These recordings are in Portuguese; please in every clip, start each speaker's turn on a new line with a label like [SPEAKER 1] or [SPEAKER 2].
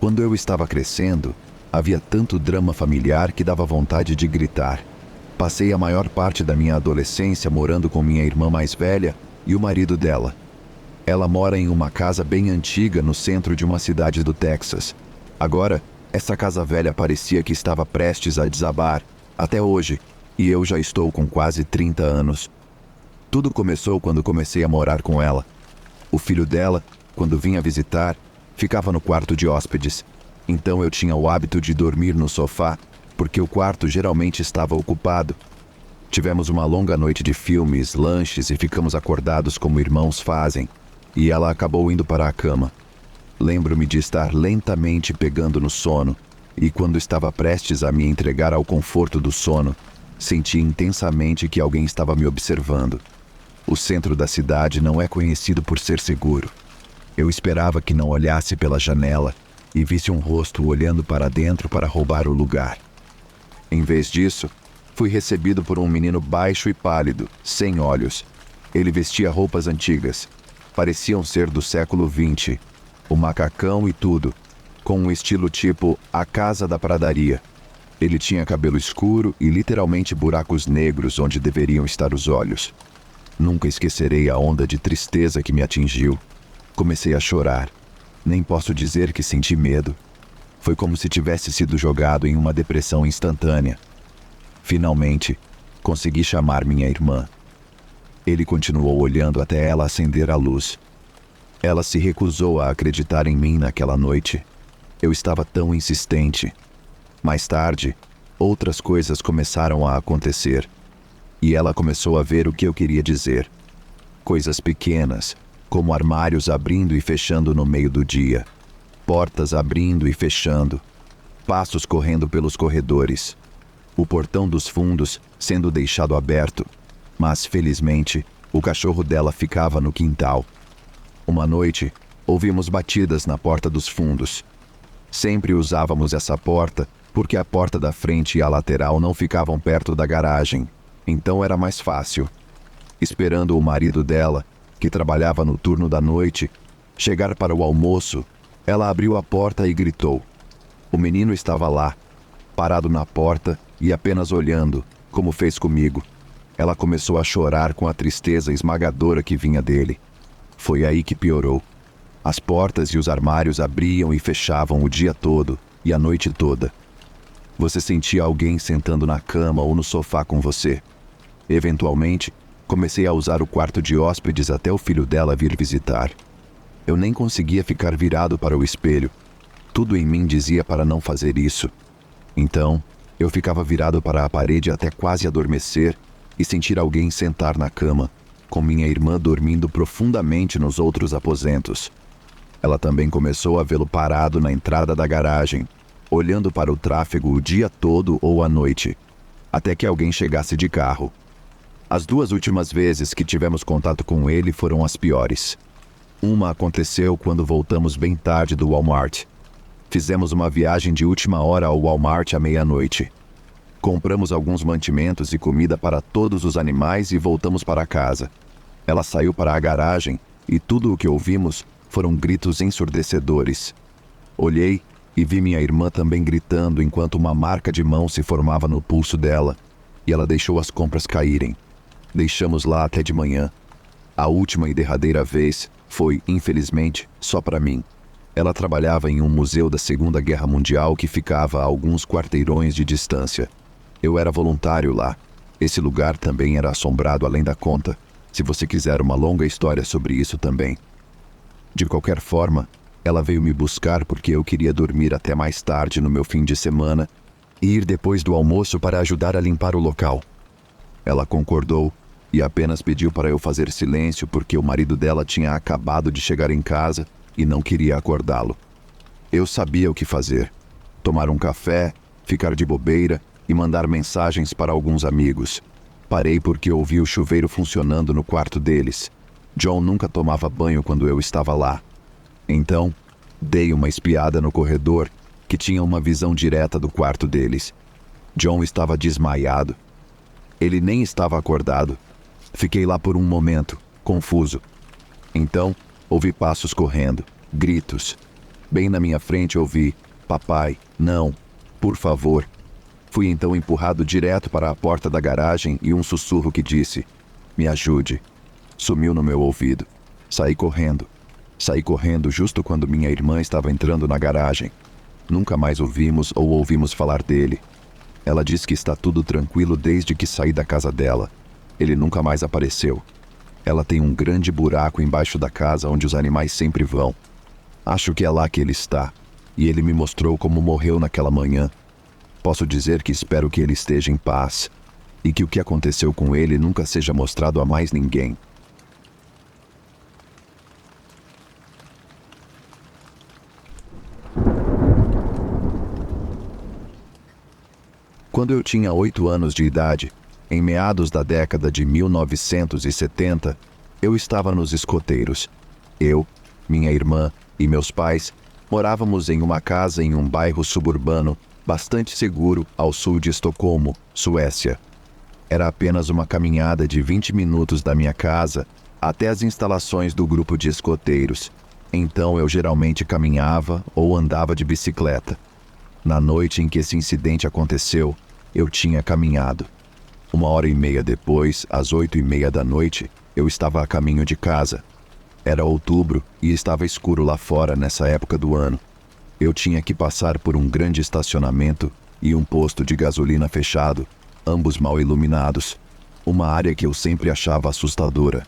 [SPEAKER 1] Quando eu estava crescendo, havia tanto drama familiar que dava vontade de gritar. Passei a maior parte da minha adolescência morando com minha irmã mais velha e o marido dela. Ela mora em uma casa bem antiga no centro de uma cidade do Texas. Agora, essa casa velha parecia que estava prestes a desabar, até hoje, e eu já estou com quase 30 anos. Tudo começou quando comecei a morar com ela. O filho dela, quando vinha visitar, ficava no quarto de hóspedes. Então eu tinha o hábito de dormir no sofá, porque o quarto geralmente estava ocupado. Tivemos uma longa noite de filmes, lanches e ficamos acordados como irmãos fazem, e ela acabou indo para a cama. Lembro-me de estar lentamente pegando no sono, e quando estava prestes a me entregar ao conforto do sono, senti intensamente que alguém estava me observando. O centro da cidade não é conhecido por ser seguro. Eu esperava que não olhasse pela janela e visse um rosto olhando para dentro para roubar o lugar. Em vez disso, fui recebido por um menino baixo e pálido, sem olhos. Ele vestia roupas antigas. Pareciam ser do século XX. O macacão e tudo, com um estilo tipo A Casa da Pradaria. Ele tinha cabelo escuro e literalmente buracos negros onde deveriam estar os olhos. Nunca esquecerei a onda de tristeza que me atingiu. Comecei a chorar. Nem posso dizer que senti medo. Foi como se tivesse sido jogado em uma depressão instantânea. Finalmente, consegui chamar minha irmã. Ele continuou olhando até ela acender a luz. Ela se recusou a acreditar em mim naquela noite. Eu estava tão insistente. Mais tarde, outras coisas começaram a acontecer. E ela começou a ver o que eu queria dizer. Coisas pequenas, como armários abrindo e fechando no meio do dia, portas abrindo e fechando, passos correndo pelos corredores, o portão dos fundos sendo deixado aberto, mas felizmente o cachorro dela ficava no quintal. Uma noite, ouvimos batidas na porta dos fundos. Sempre usávamos essa porta porque a porta da frente e a lateral não ficavam perto da garagem, então era mais fácil. Esperando o marido dela, que trabalhava no turno da noite, chegar para o almoço, ela abriu a porta e gritou. O menino estava lá, parado na porta e apenas olhando, como fez comigo. Ela começou a chorar com a tristeza esmagadora que vinha dele. Foi aí que piorou. As portas e os armários abriam e fechavam o dia todo e a noite toda. Você sentia alguém sentando na cama ou no sofá com você. Eventualmente, comecei a usar o quarto de hóspedes até o filho dela vir visitar. Eu nem conseguia ficar virado para o espelho. Tudo em mim dizia para não fazer isso. Então, eu ficava virado para a parede até quase adormecer e sentir alguém sentar na cama, com minha irmã dormindo profundamente nos outros aposentos. Ela também começou a vê-lo parado na entrada da garagem, olhando para o tráfego o dia todo ou à noite, até que alguém chegasse de carro. As 2 últimas vezes que tivemos contato com ele foram as piores. Uma aconteceu quando voltamos bem tarde do Walmart. Fizemos uma viagem de última hora ao Walmart à meia-noite. Compramos alguns mantimentos e comida para todos os animais e voltamos para casa. Ela saiu para a garagem e tudo o que ouvimos foram gritos ensurdecedores. Olhei e vi minha irmã também gritando enquanto uma marca de mão se formava no pulso dela, e ela deixou as compras caírem. Deixamos lá até de manhã. A última e derradeira vez foi, infelizmente, só para mim. Ela trabalhava em um museu da Segunda Guerra Mundial que ficava a alguns quarteirões de distância. Eu era voluntário lá. Esse lugar também era assombrado além da conta, se você quiser uma longa história sobre isso também. De qualquer forma, ela veio me buscar porque eu queria dormir até mais tarde no meu fim de semana e ir depois do almoço para ajudar a limpar o local. Ela concordou e apenas pediu para eu fazer silêncio porque o marido dela tinha acabado de chegar em casa e não queria acordá-lo. Eu sabia o que fazer. Tomar um café, ficar de bobeira e mandar mensagens para alguns amigos. Parei porque ouvi o chuveiro funcionando no quarto deles. John nunca tomava banho quando eu estava lá. Então, dei uma espiada no corredor, que tinha uma visão direta do quarto deles. John estava desmaiado. Ele nem estava acordado. Fiquei lá por um momento, confuso. Então, ouvi passos correndo, gritos. Bem na minha frente ouvi: "Papai, não, por favor." Fui então empurrado direto para a porta da garagem e um sussurro que disse: "Me ajude." Sumiu no meu ouvido. Saí correndo. Saí correndo justo quando minha irmã estava entrando na garagem. Nunca mais ouvimos ou ouvimos falar dele. Ela diz que está tudo tranquilo desde que saí da casa dela. Ele nunca mais apareceu. Ela tem um grande buraco embaixo da casa onde os animais sempre vão. Acho que é lá que ele está. E ele me mostrou como morreu naquela manhã. Posso dizer que espero que ele esteja em paz. E que o que aconteceu com ele nunca seja mostrado a mais ninguém. Quando eu tinha 8 anos de idade, em meados da década de 1970, eu estava nos escoteiros. Eu, minha irmã e meus pais morávamos em uma casa em um bairro suburbano bastante seguro ao sul de Estocolmo, Suécia. Era apenas uma caminhada de 20 minutos da minha casa até as instalações do grupo de escoteiros. Então eu geralmente caminhava ou andava de bicicleta. Na noite em que esse incidente aconteceu, eu tinha caminhado. 1h30 depois, às 8h30 da noite, eu estava a caminho de casa. Era outubro e estava escuro lá fora nessa época do ano. Eu tinha que passar por um grande estacionamento e um posto de gasolina fechado, ambos mal iluminados. Uma área que eu sempre achava assustadora.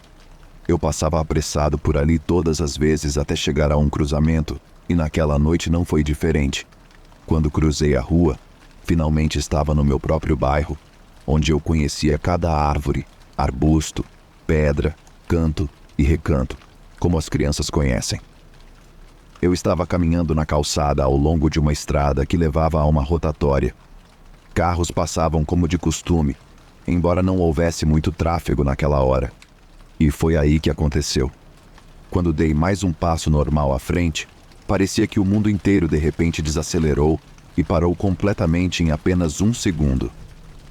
[SPEAKER 1] Eu passava apressado por ali todas as vezes até chegar a um cruzamento, e naquela noite não foi diferente. Quando cruzei a rua, finalmente estava no meu próprio bairro, onde eu conhecia cada árvore, arbusto, pedra, canto e recanto, como as crianças conhecem. Eu estava caminhando na calçada ao longo de uma estrada que levava a uma rotatória. Carros passavam como de costume, embora não houvesse muito tráfego naquela hora. E foi aí que aconteceu. Quando dei mais um passo normal à frente, parecia que o mundo inteiro de repente desacelerou e parou completamente em apenas 1 segundo.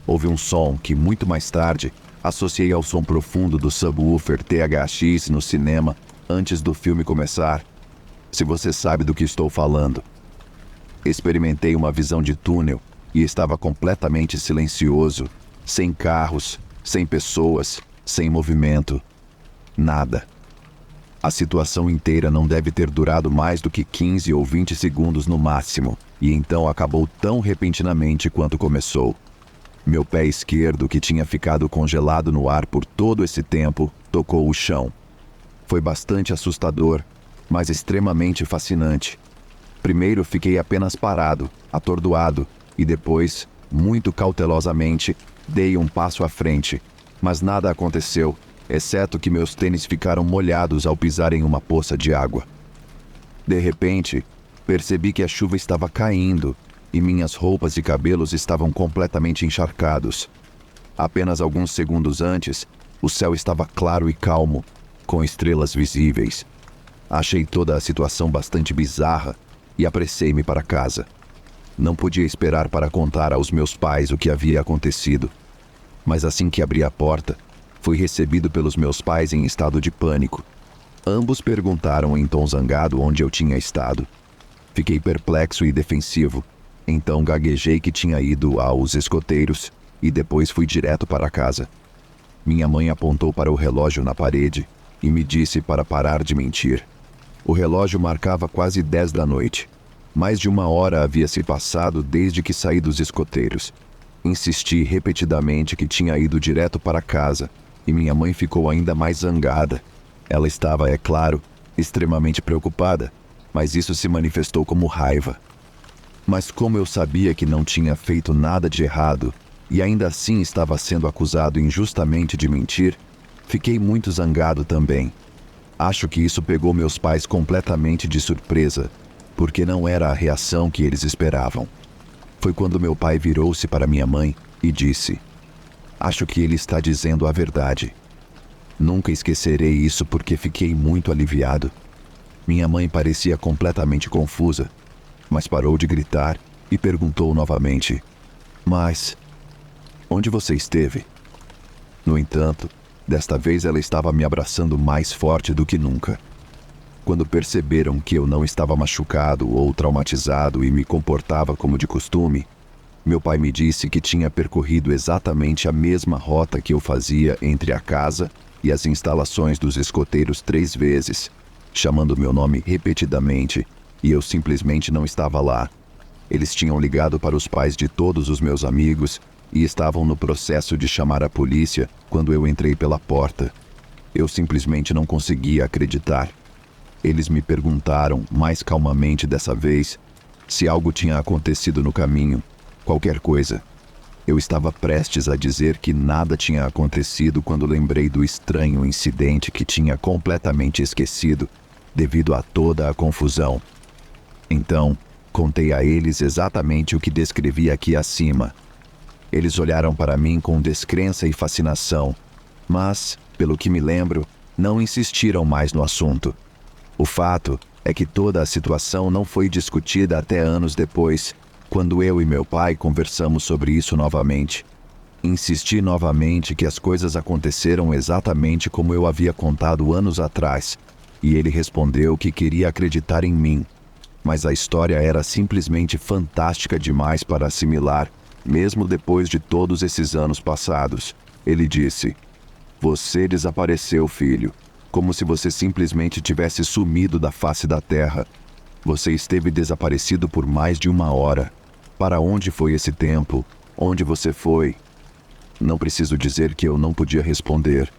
[SPEAKER 1] Houve um som que, muito mais tarde, associei ao som profundo do subwoofer THX no cinema antes do filme começar. Se você sabe do que estou falando. Experimentei uma visão de túnel e estava completamente silencioso, sem carros, sem pessoas, sem movimento. Nada. A situação inteira não deve ter durado mais do que 15 ou 20 segundos no máximo, e então acabou tão repentinamente quanto começou. Meu pé esquerdo, que tinha ficado congelado no ar por todo esse tempo, tocou o chão. Foi bastante assustador, mas extremamente fascinante. Primeiro fiquei apenas parado, atordoado, e depois, muito cautelosamente, dei um passo à frente, mas nada aconteceu, exceto que meus tênis ficaram molhados ao pisar em uma poça de água. De repente, percebi que a chuva estava caindo e minhas roupas e cabelos estavam completamente encharcados. Apenas alguns segundos antes, o céu estava claro e calmo, com estrelas visíveis. Achei toda a situação bastante bizarra e apressei-me para casa. Não podia esperar para contar aos meus pais o que havia acontecido. Mas assim que abri a porta, fui recebido pelos meus pais em estado de pânico. Ambos perguntaram em tom zangado onde eu tinha estado. Fiquei perplexo e defensivo. Então gaguejei que tinha ido aos escoteiros e depois fui direto para casa. Minha mãe apontou para o relógio na parede e me disse para parar de mentir. O relógio marcava quase 10 da noite. Mais de 1 hora havia se passado desde que saí dos escoteiros. Insisti repetidamente que tinha ido direto para casa e minha mãe ficou ainda mais zangada. Ela estava, é claro, extremamente preocupada, mas isso se manifestou como raiva. Mas como eu sabia que não tinha feito nada de errado e ainda assim estava sendo acusado injustamente de mentir, fiquei muito zangado também. Acho que isso pegou meus pais completamente de surpresa, porque não era a reação que eles esperavam. Foi quando meu pai virou-se para minha mãe e disse: "Acho que ele está dizendo a verdade." Nunca esquecerei isso porque fiquei muito aliviado. Minha mãe parecia completamente confusa, mas parou de gritar e perguntou novamente: "Mas, onde você esteve?" No entanto, desta vez ela estava me abraçando mais forte do que nunca. Quando perceberam que eu não estava machucado ou traumatizado e me comportava como de costume, meu pai me disse que tinha percorrido exatamente a mesma rota que eu fazia entre a casa e as instalações dos escoteiros 3 vezes, chamando meu nome repetidamente, e eu simplesmente não estava lá. Eles tinham ligado para os pais de todos os meus amigos e estavam no processo de chamar a polícia quando eu entrei pela porta. Eu simplesmente não conseguia acreditar. Eles me perguntaram, mais calmamente dessa vez, se algo tinha acontecido no caminho, qualquer coisa. Eu estava prestes a dizer que nada tinha acontecido quando lembrei do estranho incidente que tinha completamente esquecido devido a toda a confusão. Então, contei a eles exatamente o que descrevi aqui acima. Eles olharam para mim com descrença e fascinação, mas, pelo que me lembro, não insistiram mais no assunto. O fato é que toda a situação não foi discutida até anos depois, quando eu e meu pai conversamos sobre isso novamente. Insisti novamente que as coisas aconteceram exatamente como eu havia contado anos atrás, e ele respondeu que queria acreditar em mim. Mas a história era simplesmente fantástica demais para assimilar, mesmo depois de todos esses anos passados. Ele disse: "Você desapareceu, filho, como se você simplesmente tivesse sumido da face da terra. Você esteve desaparecido por mais de 1 hora. Para onde foi esse tempo? Onde você foi?" Não preciso dizer que eu não podia responder.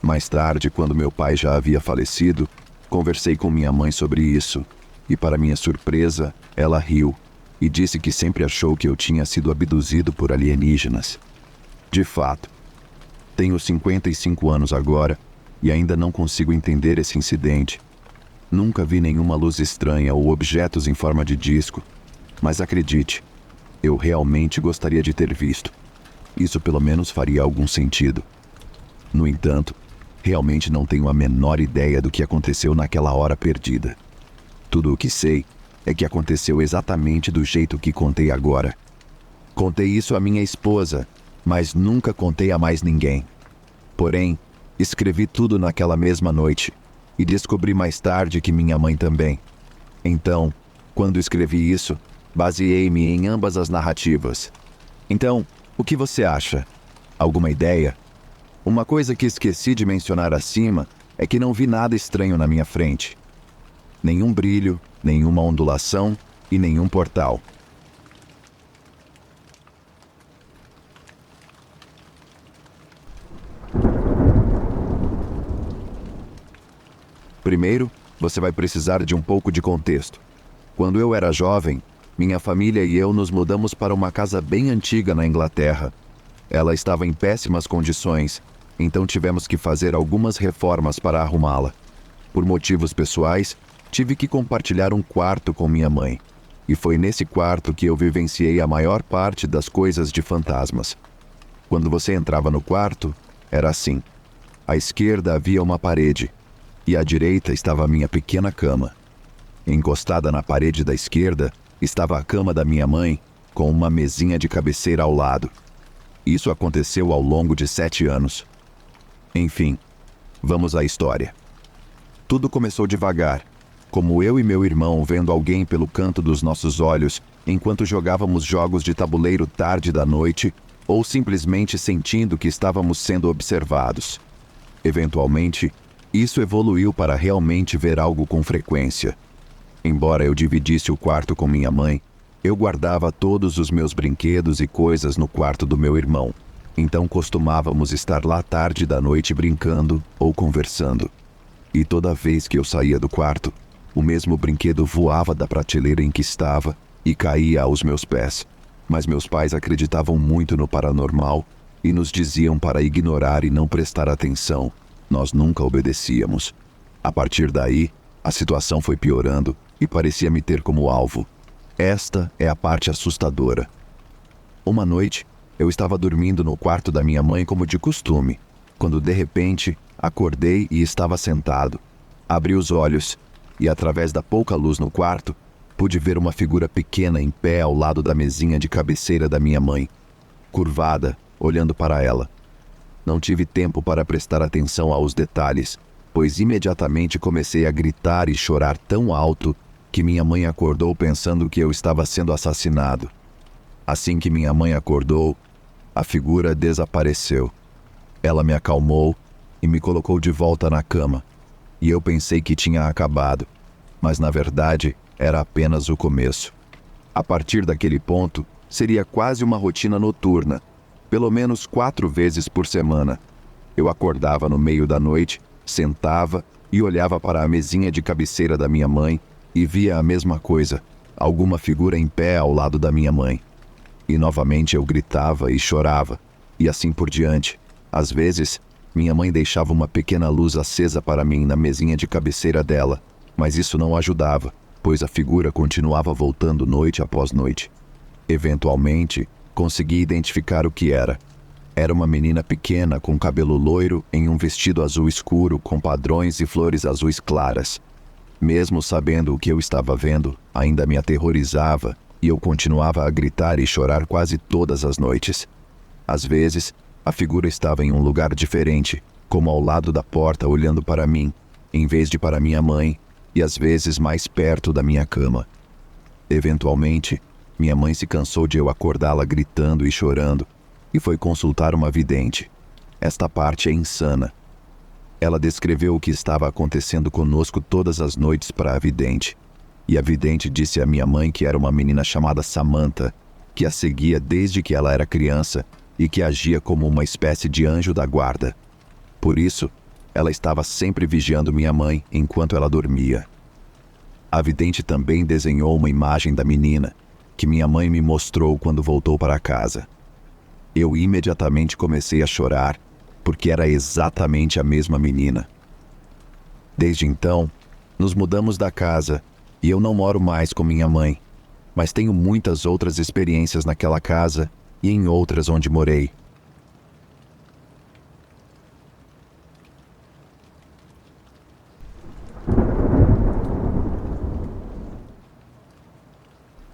[SPEAKER 1] Mais tarde, quando meu pai já havia falecido, conversei com minha mãe sobre isso, e para minha surpresa, ela riu e disse que sempre achou que eu tinha sido abduzido por alienígenas. De fato, tenho 55 anos agora e ainda não consigo entender esse incidente. Nunca vi nenhuma luz estranha ou objetos em forma de disco, mas acredite, eu realmente gostaria de ter visto. Isso pelo menos faria algum sentido. No entanto, realmente não tenho a menor ideia do que aconteceu naquela hora perdida. Tudo o que sei é que aconteceu exatamente do jeito que contei agora. Contei isso à minha esposa, mas nunca contei a mais ninguém. Porém, escrevi tudo naquela mesma noite e descobri mais tarde que minha mãe também. Então, quando escrevi isso, baseei-me em ambas as narrativas. Então, o que você acha? Alguma ideia? Uma coisa que esqueci de mencionar acima é que não vi nada estranho na minha frente. Nenhum brilho, nenhuma ondulação e nenhum portal. Primeiro, você vai precisar de um pouco de contexto. Quando eu era jovem, minha família e eu nos mudamos para uma casa bem antiga na Inglaterra. Ela estava em péssimas condições, então tivemos que fazer algumas reformas para arrumá-la. Por motivos pessoais, tive que compartilhar um quarto com minha mãe. E foi nesse quarto que eu vivenciei a maior parte das coisas de fantasmas. Quando você entrava no quarto, era assim. À esquerda havia uma parede, e à direita estava a minha pequena cama. Encostada na parede da esquerda, estava a cama da minha mãe, com uma mesinha de cabeceira ao lado. Isso aconteceu ao longo de 7 anos. Enfim, vamos à história. Tudo começou devagar, como eu e meu irmão vendo alguém pelo canto dos nossos olhos enquanto jogávamos jogos de tabuleiro tarde da noite ou simplesmente sentindo que estávamos sendo observados. Eventualmente, isso evoluiu para realmente ver algo com frequência. Embora eu dividisse o quarto com minha mãe, eu guardava todos os meus brinquedos e coisas no quarto do meu irmão. Então costumávamos estar lá tarde da noite brincando ou conversando. E toda vez que eu saía do quarto, o mesmo brinquedo voava da prateleira em que estava e caía aos meus pés. Mas meus pais acreditavam muito no paranormal e nos diziam para ignorar e não prestar atenção. Nós nunca obedecíamos. A partir daí, a situação foi piorando e parecia me ter como alvo. Esta é a parte assustadora. Uma noite, eu estava dormindo no quarto da minha mãe como de costume, quando de repente acordei e estava sentado. Abri os olhos e, através da pouca luz no quarto, pude ver uma figura pequena em pé ao lado da mesinha de cabeceira da minha mãe, curvada, olhando para ela. Não tive tempo para prestar atenção aos detalhes, pois imediatamente comecei a gritar e chorar tão alto que minha mãe acordou pensando que eu estava sendo assassinado. Assim que minha mãe acordou, a figura desapareceu. Ela me acalmou e me colocou de volta na cama, e eu pensei que tinha acabado, mas na verdade era apenas o começo. A partir daquele ponto, seria quase uma rotina noturna, pelo menos 4 vezes por semana. Eu acordava no meio da noite, sentava e olhava para a mesinha de cabeceira da minha mãe e via a mesma coisa, alguma figura em pé ao lado da minha mãe. E novamente eu gritava e chorava, e assim por diante. Às vezes, minha mãe deixava uma pequena luz acesa para mim na mesinha de cabeceira dela, mas isso não ajudava, pois a figura continuava voltando noite após noite. Eventualmente, consegui identificar o que era. Era uma menina pequena com cabelo loiro em um vestido azul escuro com padrões e flores azuis claras. Mesmo sabendo o que eu estava vendo, ainda me aterrorizava e eu continuava a gritar e chorar quase todas as noites. Às vezes, a figura estava em um lugar diferente, como ao lado da porta olhando para mim, em vez de para minha mãe, e às vezes mais perto da minha cama. Eventualmente, minha mãe se cansou de eu acordá-la gritando e chorando, e foi consultar uma vidente. Esta parte é insana. Ela descreveu o que estava acontecendo conosco todas as noites para a vidente. E a vidente disse à minha mãe que era uma menina chamada Samantha, que a seguia desde que ela era criança e que agia como uma espécie de anjo da guarda. Por isso, ela estava sempre vigiando minha mãe enquanto ela dormia. A vidente também desenhou uma imagem da menina, que minha mãe me mostrou quando voltou para casa. Eu imediatamente comecei a chorar, porque era exatamente a mesma menina. Desde então, nos mudamos da casa e eu não moro mais com minha mãe, mas tenho muitas outras experiências naquela casa e em outras onde morei.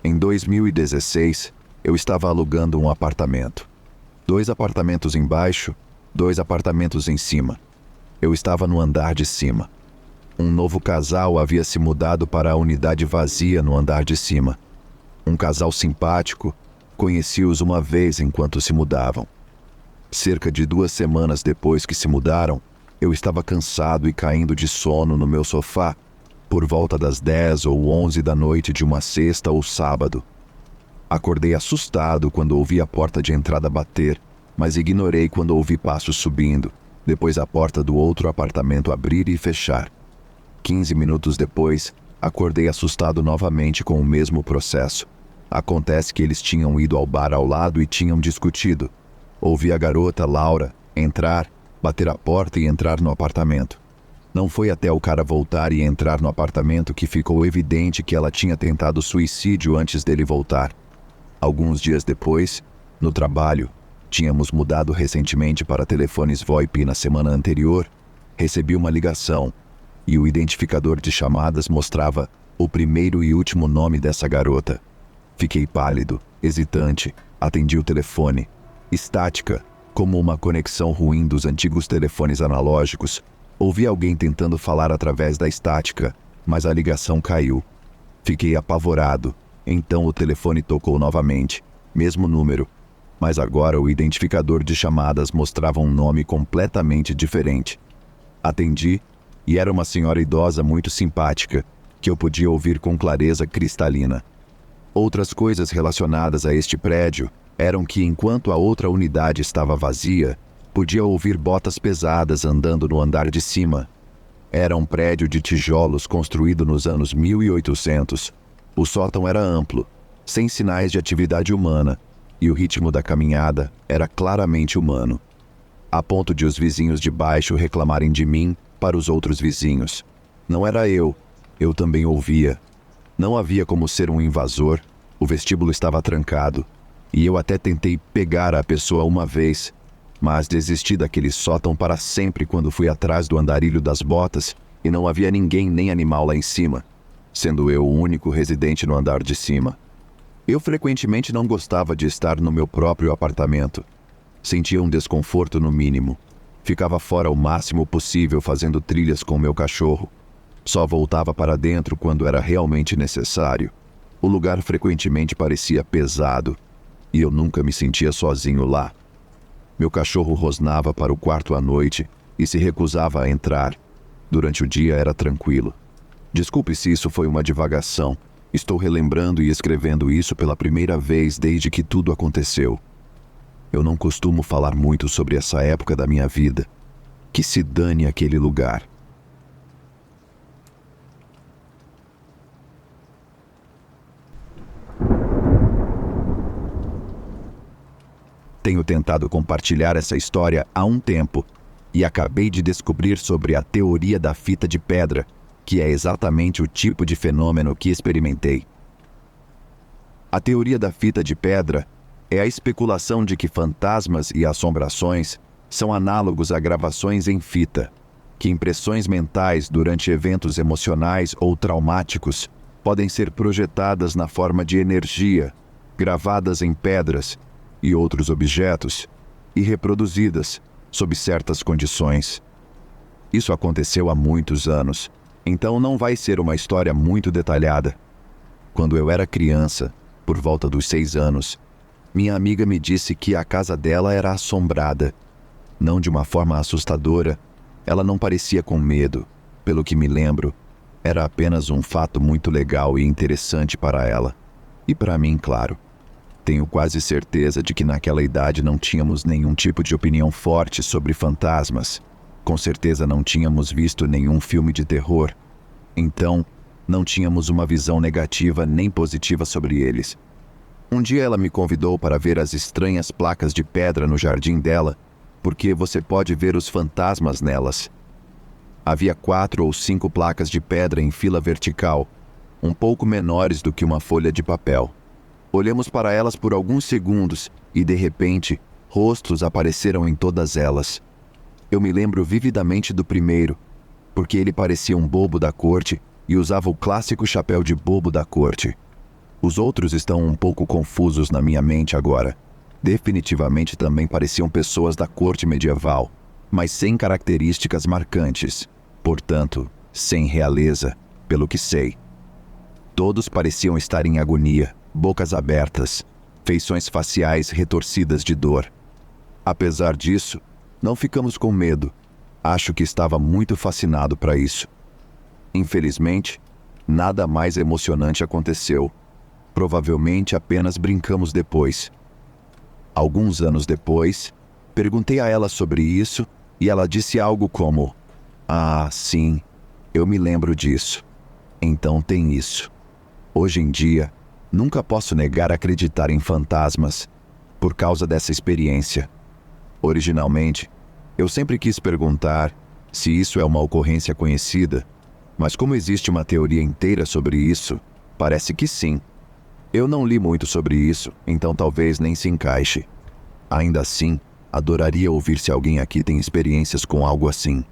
[SPEAKER 1] Em 2016, eu estava alugando um apartamento. 2 apartamentos embaixo, 2 apartamentos em cima. Eu estava no andar de cima. Um novo casal havia se mudado para a unidade vazia no andar de cima. Um casal simpático, conheci-os uma vez enquanto se mudavam. Cerca de 2 semanas depois que se mudaram, eu estava cansado e caindo de sono no meu sofá, por volta das 10 ou 11 da noite de uma sexta ou sábado. Acordei assustado quando ouvi a porta de entrada bater, mas ignorei quando ouvi passos subindo, depois a porta do outro apartamento abrir e fechar. 15 minutos depois, acordei assustado novamente com o mesmo processo. Acontece que eles tinham ido ao bar ao lado e tinham discutido. Ouvi a garota, Laura, entrar, bater a porta e entrar no apartamento. Não foi até o cara voltar e entrar no apartamento que ficou evidente que ela tinha tentado suicídio antes dele voltar. Alguns dias depois, no trabalho, tínhamos mudado recentemente para telefones VoIP na semana anterior, recebi uma ligação e o identificador de chamadas mostrava o primeiro e último nome dessa garota. Fiquei pálido, hesitante, atendi o telefone. Estática, como uma conexão ruim dos antigos telefones analógicos. Ouvi alguém tentando falar através da estática, mas a ligação caiu. Fiquei apavorado, então o telefone tocou novamente, mesmo número, mas agora o identificador de chamadas mostrava um nome completamente diferente. Atendi, e era uma senhora idosa muito simpática, que eu podia ouvir com clareza cristalina. Outras coisas relacionadas a este prédio eram que, enquanto a outra unidade estava vazia, podia ouvir botas pesadas andando no andar de cima. Era um prédio de tijolos construído nos anos 1800. O sótão era amplo, sem sinais de atividade humana, e o ritmo da caminhada era claramente humano, a ponto de os vizinhos de baixo reclamarem de mim para os outros vizinhos. Não era eu também ouvia. Não havia como ser um invasor, o vestíbulo estava trancado, e eu até tentei pegar a pessoa uma vez, mas desisti daquele sótão para sempre quando fui atrás do andarilho das botas e não havia ninguém nem animal lá em cima, sendo eu o único residente no andar de cima. Eu frequentemente não gostava de estar no meu próprio apartamento. Sentia um desconforto no mínimo. Ficava fora o máximo possível fazendo trilhas com meu cachorro. Só voltava para dentro quando era realmente necessário. O lugar frequentemente parecia pesado e eu nunca me sentia sozinho lá. Meu cachorro rosnava para o quarto à noite e se recusava a entrar. Durante o dia era tranquilo. Desculpe se isso foi uma divagação. Estou relembrando e escrevendo isso pela primeira vez desde que tudo aconteceu. Eu não costumo falar muito sobre essa época da minha vida. Que se dane aquele lugar. Tenho tentado compartilhar essa história há um tempo e acabei de descobrir sobre a teoria da fita de pedra, que é exatamente o tipo de fenômeno que experimentei. A teoria da fita de pedra é a especulação de que fantasmas e assombrações são análogos a gravações em fita, que impressões mentais durante eventos emocionais ou traumáticos podem ser projetadas na forma de energia, gravadas em pedras e outros objetos, e reproduzidas sob certas condições. Isso aconteceu há muitos anos, então não vai ser uma história muito detalhada. Quando eu era criança, por volta dos 6 anos, minha amiga me disse que a casa dela era assombrada. Não de uma forma assustadora, ela não parecia com medo. Pelo que me lembro, era apenas um fato muito legal e interessante para ela. E para mim, claro. Tenho quase certeza de que naquela idade não tínhamos nenhum tipo de opinião forte sobre fantasmas. Com certeza não tínhamos visto nenhum filme de terror. Então, não tínhamos uma visão negativa nem positiva sobre eles. Um dia ela me convidou para ver as estranhas placas de pedra no jardim dela, porque você pode ver os fantasmas nelas. Havia 4 ou 5 placas de pedra em fila vertical, um pouco menores do que uma folha de papel. Olhamos para elas por alguns segundos e, de repente, rostos apareceram em todas elas. Eu me lembro vividamente do primeiro, porque ele parecia um bobo da corte e usava o clássico chapéu de bobo da corte. Os outros estão um pouco confusos na minha mente agora. Definitivamente também pareciam pessoas da corte medieval, mas sem características marcantes. Portanto, sem realeza, pelo que sei. Todos pareciam estar em agonia, bocas abertas, feições faciais retorcidas de dor. Apesar disso, não ficamos com medo. Acho que estava muito fascinado para isso. Infelizmente, nada mais emocionante aconteceu. Provavelmente apenas brincamos depois. Alguns anos depois, perguntei a ela sobre isso e ela disse algo como: "Ah, sim, eu me lembro disso. Então tem isso." Hoje em dia, nunca posso negar acreditar em fantasmas por causa dessa experiência. Originalmente, eu sempre quis perguntar se isso é uma ocorrência conhecida, mas como existe uma teoria inteira sobre isso, parece que sim. Eu não li muito sobre isso, então talvez nem se encaixe. Ainda assim, adoraria ouvir se alguém aqui tem experiências com algo assim.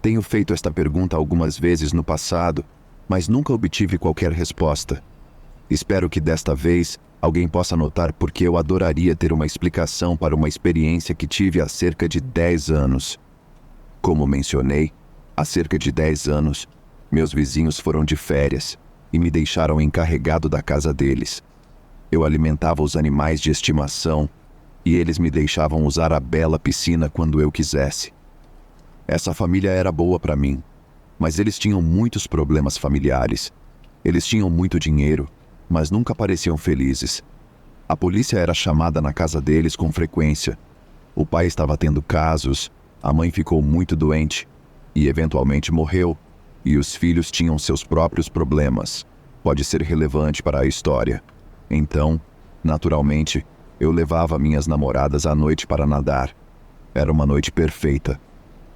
[SPEAKER 1] Tenho feito esta pergunta algumas vezes no passado, mas nunca obtive qualquer resposta. Espero que desta vez alguém possa notar porque eu adoraria ter uma explicação para uma experiência que tive há cerca de 10 anos. Como mencionei, há cerca de 10 anos, meus vizinhos foram de férias e me deixaram encarregado da casa deles. Eu alimentava os animais de estimação e eles me deixavam usar a bela piscina quando eu quisesse. Essa família era boa para mim, mas eles tinham muitos problemas familiares. Eles tinham muito dinheiro, mas nunca pareciam felizes. A polícia era chamada na casa deles com frequência. O pai estava tendo casos, a mãe ficou muito doente e eventualmente morreu, e os filhos tinham seus próprios problemas. Pode ser relevante para a história. Então, naturalmente, eu levava minhas namoradas à noite para nadar. Era uma noite perfeita.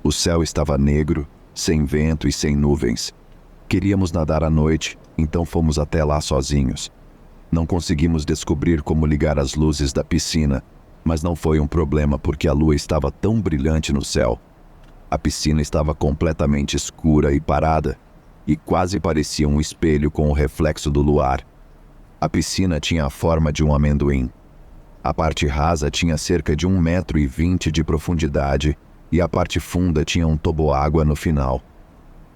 [SPEAKER 1] O céu estava negro, sem vento e sem nuvens. Queríamos nadar à noite, então fomos até lá sozinhos. Não conseguimos descobrir como ligar as luzes da piscina, mas não foi um problema porque a lua estava tão brilhante no céu. A piscina estava completamente escura e parada, e quase parecia um espelho com o reflexo do luar. A piscina tinha a forma de um amendoim. A parte rasa tinha cerca de 1,20 m de profundidade e a parte funda tinha um toboágua no final.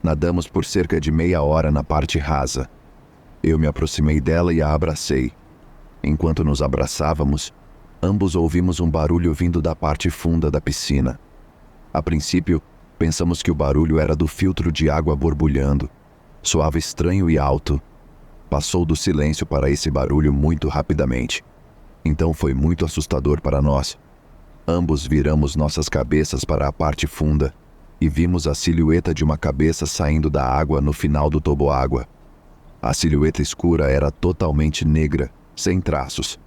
[SPEAKER 1] Nadamos por cerca de meia hora na parte rasa. Eu me aproximei dela e a abracei. Enquanto nos abraçávamos, ambos ouvimos um barulho vindo da parte funda da piscina. A princípio, pensamos que o barulho era do filtro de água borbulhando. Soava estranho e alto. Passou do silêncio para esse barulho muito rapidamente. Então foi muito assustador para nós. Ambos viramos nossas cabeças para a parte funda e vimos a silhueta de uma cabeça saindo da água no final do toboágua. A silhueta escura era totalmente negra, sem traços.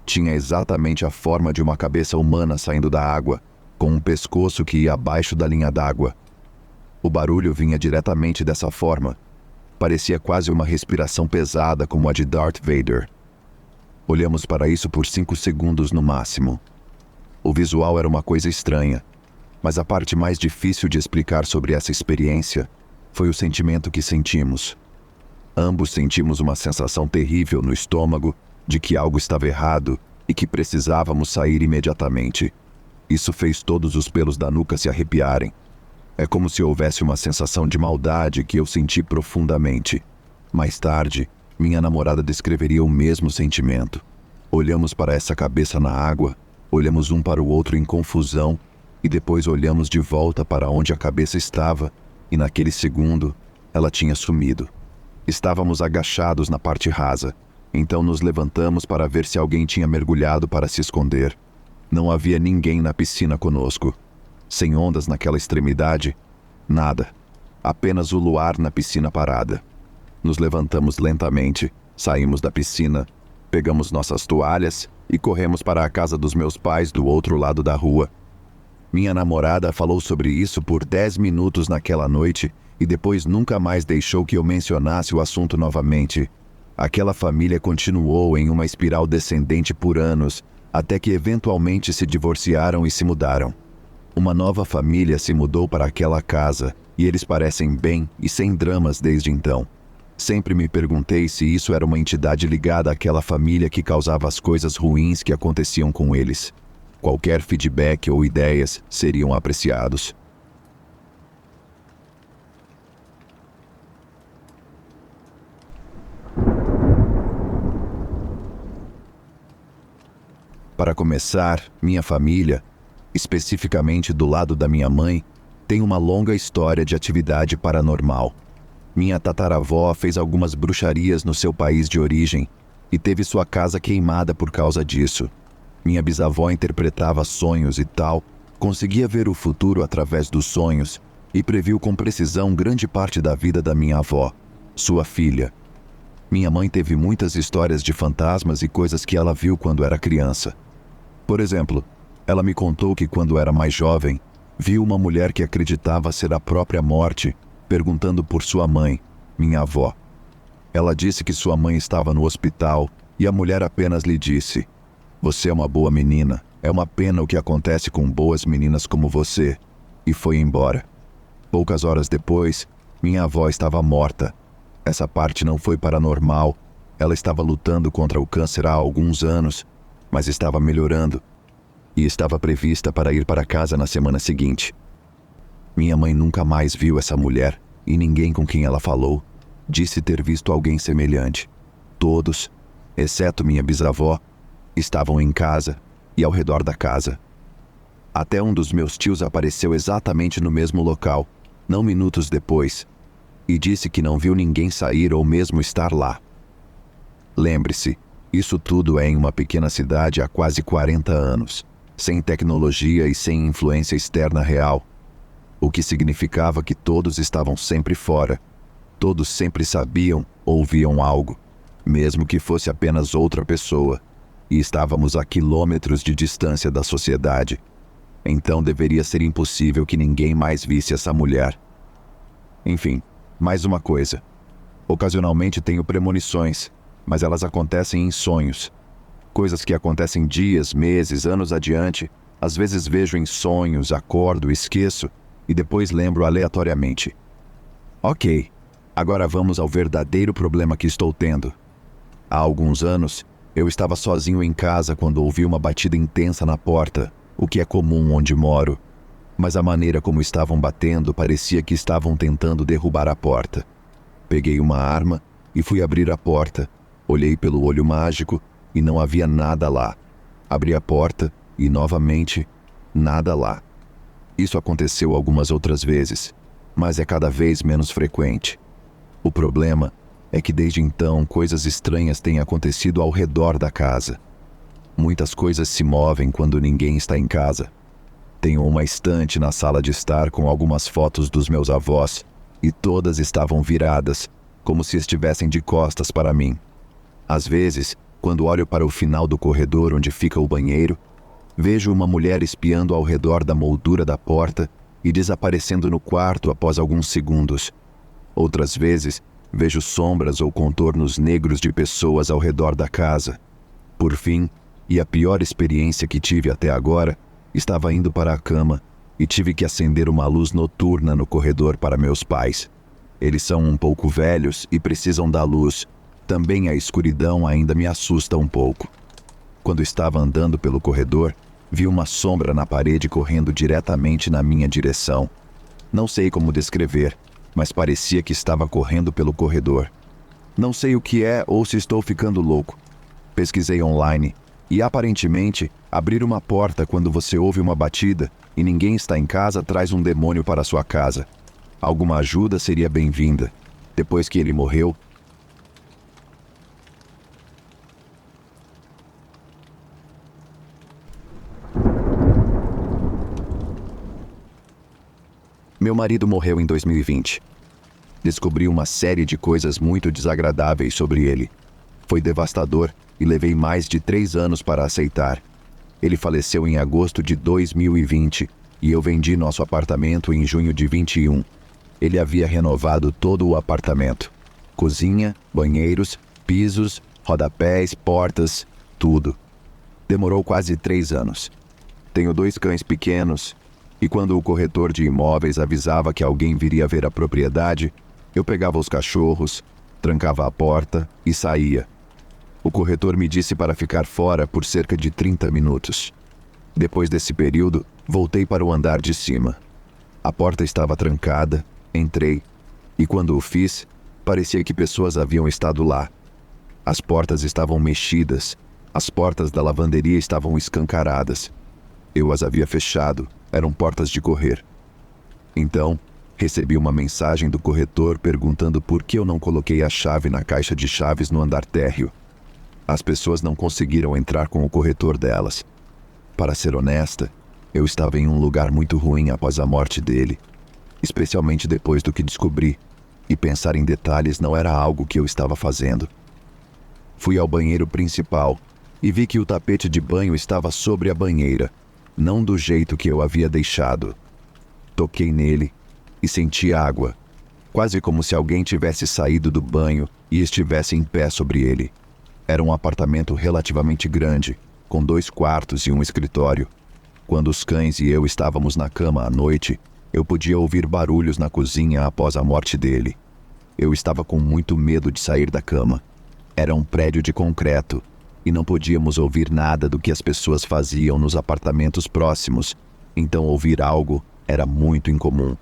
[SPEAKER 1] Tinha exatamente a forma de uma cabeça humana saindo da água, com um pescoço que ia abaixo da linha d'água. O barulho vinha diretamente dessa forma. Parecia quase uma respiração pesada como a de Darth Vader. Olhamos para isso por 5 segundos no máximo. O visual era uma coisa estranha, mas a parte mais difícil de explicar sobre essa experiência foi o sentimento que sentimos. Ambos sentimos uma sensação terrível no estômago de que algo estava errado e que precisávamos sair imediatamente. Isso fez todos os pelos da nuca se arrepiarem. É como se houvesse uma sensação de maldade que eu senti profundamente. Mais tarde, minha namorada descreveria o mesmo sentimento. Olhamos para essa cabeça na água, olhamos um para o outro em confusão e depois olhamos de volta para onde a cabeça estava e naquele segundo, ela tinha sumido. Estávamos agachados na parte rasa, então nos levantamos para ver se alguém tinha mergulhado para se esconder. Não havia ninguém na piscina conosco. Sem ondas naquela extremidade, nada. Apenas o luar na piscina parada. Nos levantamos lentamente, saímos da piscina, pegamos nossas toalhas e corremos para a casa dos meus pais do outro lado da rua. Minha namorada falou sobre isso por 10 minutos naquela noite e depois nunca mais deixou que eu mencionasse o assunto novamente. Aquela família continuou em uma espiral descendente por anos, até que eventualmente se divorciaram e se mudaram. Uma nova família se mudou para aquela casa e eles parecem bem e sem dramas desde então. Sempre me perguntei se isso era uma entidade ligada àquela família que causava as coisas ruins que aconteciam com eles. Qualquer feedback ou ideias seriam apreciados. Para começar, minha família, especificamente do lado da minha mãe, tem uma longa história de atividade paranormal. Minha tataravó fez algumas bruxarias no seu país de origem e teve sua casa queimada por causa disso. Minha bisavó interpretava sonhos e tal, conseguia ver o futuro através dos sonhos e previu com precisão grande parte da vida da minha avó, sua filha. Minha mãe teve muitas histórias de fantasmas e coisas que ela viu quando era criança. Por exemplo, ela me contou que quando era mais jovem, viu uma mulher que acreditava ser a própria morte, perguntando por sua mãe, minha avó. Ela disse que sua mãe estava no hospital e a mulher apenas lhe disse: "Você é uma boa menina, é uma pena o que acontece com boas meninas como você", e foi embora. Poucas horas depois, minha avó estava morta. Essa parte não foi paranormal, ela estava lutando contra o câncer há alguns anos, mas estava melhorando e estava prevista para ir para casa na semana seguinte. Minha mãe nunca mais viu essa mulher e ninguém com quem ela falou disse ter visto alguém semelhante. Todos, exceto minha bisavó, estavam em casa e ao redor da casa. Até um dos meus tios apareceu exatamente no mesmo local, não minutos depois, e disse que não viu ninguém sair ou mesmo estar lá. Lembre-se, isso tudo é em uma pequena cidade há quase 40 anos, sem tecnologia e sem influência externa real, o que significava que todos estavam sempre fora. Todos sempre sabiam ou viam algo, mesmo que fosse apenas outra pessoa, e estávamos a quilômetros de distância da sociedade. Então deveria ser impossível que ninguém mais visse essa mulher. Enfim, mais uma coisa. Ocasionalmente tenho premonições, mas elas acontecem em sonhos. Coisas que acontecem dias, meses, anos adiante, às vezes vejo em sonhos, acordo, esqueço, e depois lembro aleatoriamente. Ok, Agora vamos ao verdadeiro problema que estou tendo. Há alguns anos, eu estava sozinho em casa quando ouvi uma batida intensa na porta, o que é comum onde moro. Mas a maneira como estavam batendo parecia que estavam tentando derrubar a porta. Peguei uma arma e fui abrir a porta. Olhei pelo olho mágico e não havia nada lá. Abri a porta e, novamente, nada lá. Isso aconteceu algumas outras vezes, mas é cada vez menos frequente. O problema é que desde então coisas estranhas têm acontecido ao redor da casa. Muitas coisas se movem quando ninguém está em casa. Tenho uma estante na sala de estar com algumas fotos dos meus avós e todas estavam viradas, como se estivessem de costas para mim. Às vezes, quando olho para o final do corredor onde fica o banheiro, vejo uma mulher espiando ao redor da moldura da porta e desaparecendo no quarto após alguns segundos. Outras vezes, vejo sombras ou contornos negros de pessoas ao redor da casa. Por fim, e a pior experiência que tive até agora, estava indo para a cama e tive que acender uma luz noturna no corredor para meus pais. Eles são um pouco velhos e precisam da luz. Também a escuridão ainda me assusta um pouco. Quando estava andando pelo corredor, vi uma sombra na parede correndo diretamente na minha direção. Não sei como descrever, mas parecia que estava correndo pelo corredor. Não sei o que é ou se estou ficando louco. Pesquisei online e, aparentemente, abrir uma porta quando você ouve uma batida e ninguém está em casa traz um demônio para sua casa. Alguma ajuda seria bem-vinda. Depois que ele morreu, meu marido morreu em 2020. Descobri uma série de coisas muito desagradáveis sobre ele. Foi devastador e levei mais de 3 anos para aceitar. Ele faleceu em agosto de 2020 e eu vendi nosso apartamento em junho de 21. Ele havia renovado todo o apartamento. Cozinha, banheiros, pisos, rodapés, portas, tudo. Demorou quase 3 anos. Tenho 2 cães pequenos. E quando o corretor de imóveis avisava que alguém viria ver a propriedade, eu pegava os cachorros, trancava a porta e saía. O corretor me disse para ficar fora por cerca de 30 minutos. Depois desse período, voltei para o andar de cima. A porta estava trancada, entrei, e quando o fiz, parecia que pessoas haviam estado lá. As portas estavam mexidas, as portas da lavanderia estavam escancaradas. Eu as havia fechado. Eram portas de correr. Então, recebi uma mensagem do corretor perguntando por que eu não coloquei a chave na caixa de chaves no andar térreo. As pessoas não conseguiram entrar com o corretor delas. Para ser honesta, eu estava em um lugar muito ruim após a morte dele, especialmente depois do que descobri, e pensar em detalhes não era algo que eu estava fazendo. Fui ao banheiro principal e vi que o tapete de banho estava sobre a banheira, não do jeito que eu havia deixado. Toquei nele e senti água, quase como se alguém tivesse saído do banho e estivesse em pé sobre ele. Era um apartamento relativamente grande, com 2 quartos e um escritório. Quando os cães e eu estávamos na cama à noite, eu podia ouvir barulhos na cozinha após a morte dele. Eu estava com muito medo de sair da cama. Era um prédio de concreto, e não podíamos ouvir nada do que as pessoas faziam nos apartamentos próximos, então ouvir algo era muito incomum.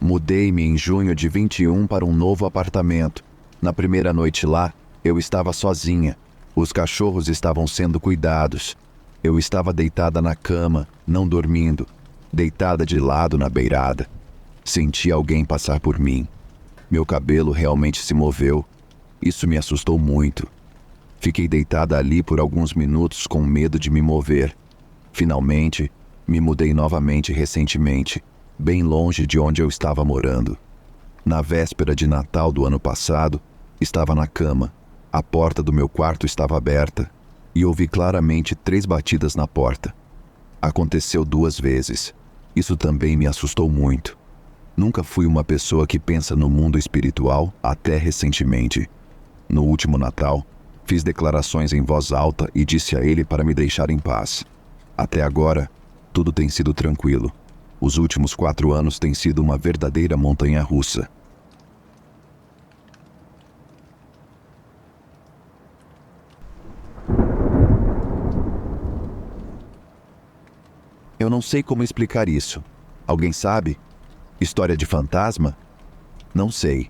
[SPEAKER 1] Mudei-me em junho de 21 para um novo apartamento. Na primeira noite lá, eu estava sozinha. Os cachorros estavam sendo cuidados. Eu estava deitada na cama, não dormindo, deitada de lado na beirada. Senti alguém passar por mim. Meu cabelo realmente se moveu. Isso me assustou muito. Fiquei deitada ali por alguns minutos com medo de me mover. Finalmente, me mudei novamente recentemente, bem longe de onde eu estava morando. Na véspera de Natal do ano passado, estava na cama. A porta do meu quarto estava aberta e ouvi claramente 3 batidas na porta. Aconteceu 2 vezes. Isso também me assustou muito. Nunca fui uma pessoa que pensa no mundo espiritual até recentemente. No último Natal, fiz declarações em voz alta e disse a ele para me deixar em paz. Até agora, tudo tem sido tranquilo. Os últimos 4 anos têm sido uma verdadeira montanha-russa. Eu não sei como explicar isso. Alguém sabe? História de fantasma? Não sei.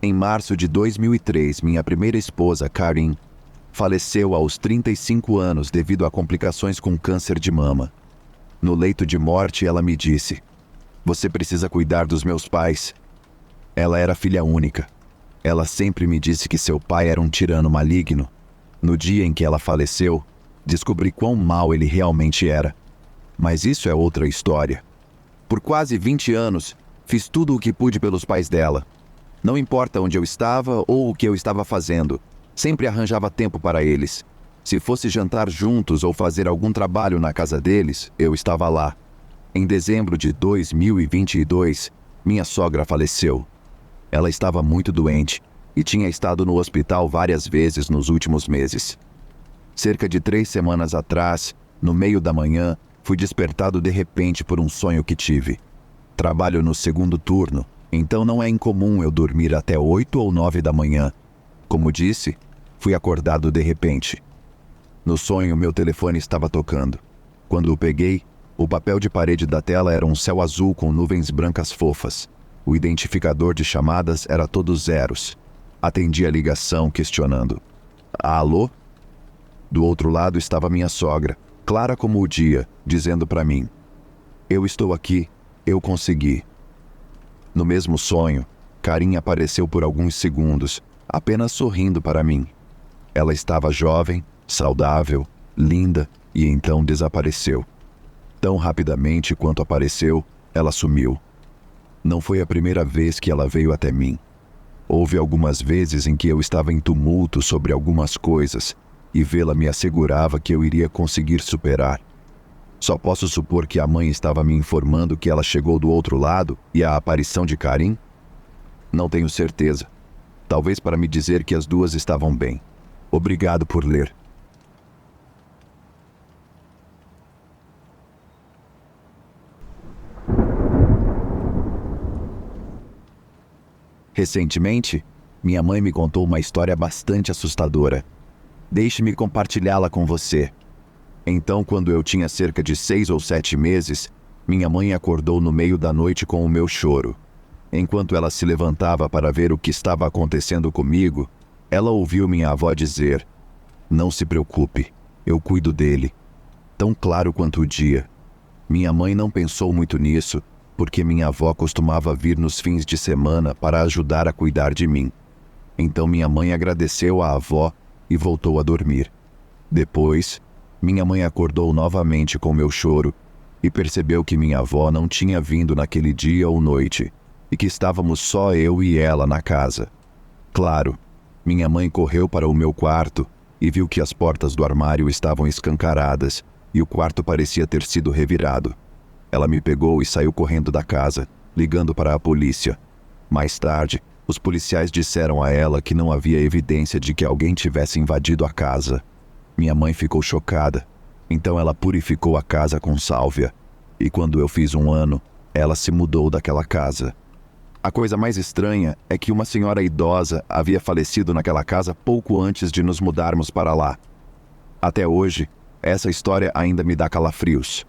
[SPEAKER 1] Em março de 2003, minha primeira esposa, Karin, faleceu aos 35 anos devido a complicações com câncer de mama. No leito de morte, ela me disse: "Você precisa cuidar dos meus pais." Ela era filha única. Ela sempre me disse que seu pai era um tirano maligno. No dia em que ela faleceu, descobri quão mau ele realmente era. Mas isso é outra história. Por quase 20 anos, fiz tudo o que pude pelos pais dela. Não importa onde eu estava ou o que eu estava fazendo, sempre arranjava tempo para eles. Se fosse jantar juntos ou fazer algum trabalho na casa deles, eu estava lá. Em dezembro de 2022, minha sogra faleceu. Ela estava muito doente e tinha estado no hospital várias vezes nos últimos meses. Cerca de 3 semanas atrás, no meio da manhã, fui despertado de repente por um sonho que tive. Trabalho no segundo turno, então não é incomum eu dormir até 8 ou 9 da manhã. Como disse, fui acordado de repente. No sonho, meu telefone estava tocando. Quando o peguei, o papel de parede da tela era um céu azul com nuvens brancas fofas. O identificador de chamadas era todos zeros. Atendi a ligação, questionando: "Alô?" Do outro lado estava minha sogra, clara como o dia, dizendo para mim: "Eu estou aqui, eu consegui." No mesmo sonho, Karin apareceu por alguns segundos, apenas sorrindo para mim. Ela estava jovem, saudável, linda e então desapareceu. Tão rapidamente quanto apareceu, ela sumiu. Não foi a primeira vez que ela veio até mim. Houve algumas vezes em que eu estava em tumulto sobre algumas coisas e vê-la me assegurava que eu iria conseguir superar. Só posso supor que a mãe estava me informando que ela chegou do outro lado e a aparição de Karin? Não tenho certeza. Talvez para me dizer que as duas estavam bem. Obrigado por ler. Recentemente, minha mãe me contou uma história bastante assustadora. Deixe-me compartilhá-la com você. Então, quando eu tinha cerca de 6 ou 7 meses, minha mãe acordou no meio da noite com o meu choro. Enquanto ela se levantava para ver o que estava acontecendo comigo, ela ouviu minha avó dizer: "Não se preocupe, eu cuido dele." Tão claro quanto o dia. Minha mãe não pensou muito nisso, porque minha avó costumava vir nos fins de semana para ajudar a cuidar de mim. Então minha mãe agradeceu à avó e voltou a dormir. Depois, minha mãe acordou novamente com meu choro e percebeu que minha avó não tinha vindo naquele dia ou noite e que estávamos só eu e ela na casa. Claro, minha mãe correu para o meu quarto e viu que as portas do armário estavam escancaradas e o quarto parecia ter sido revirado. Ela me pegou e saiu correndo da casa, ligando para a polícia. Mais tarde, os policiais disseram a ela que não havia evidência de que alguém tivesse invadido a casa. Minha mãe ficou chocada, então ela purificou a casa com sálvia. E quando eu fiz 1 ano, ela se mudou daquela casa. A coisa mais estranha é que uma senhora idosa havia falecido naquela casa pouco antes de nos mudarmos para lá. Até hoje, essa história ainda me dá calafrios.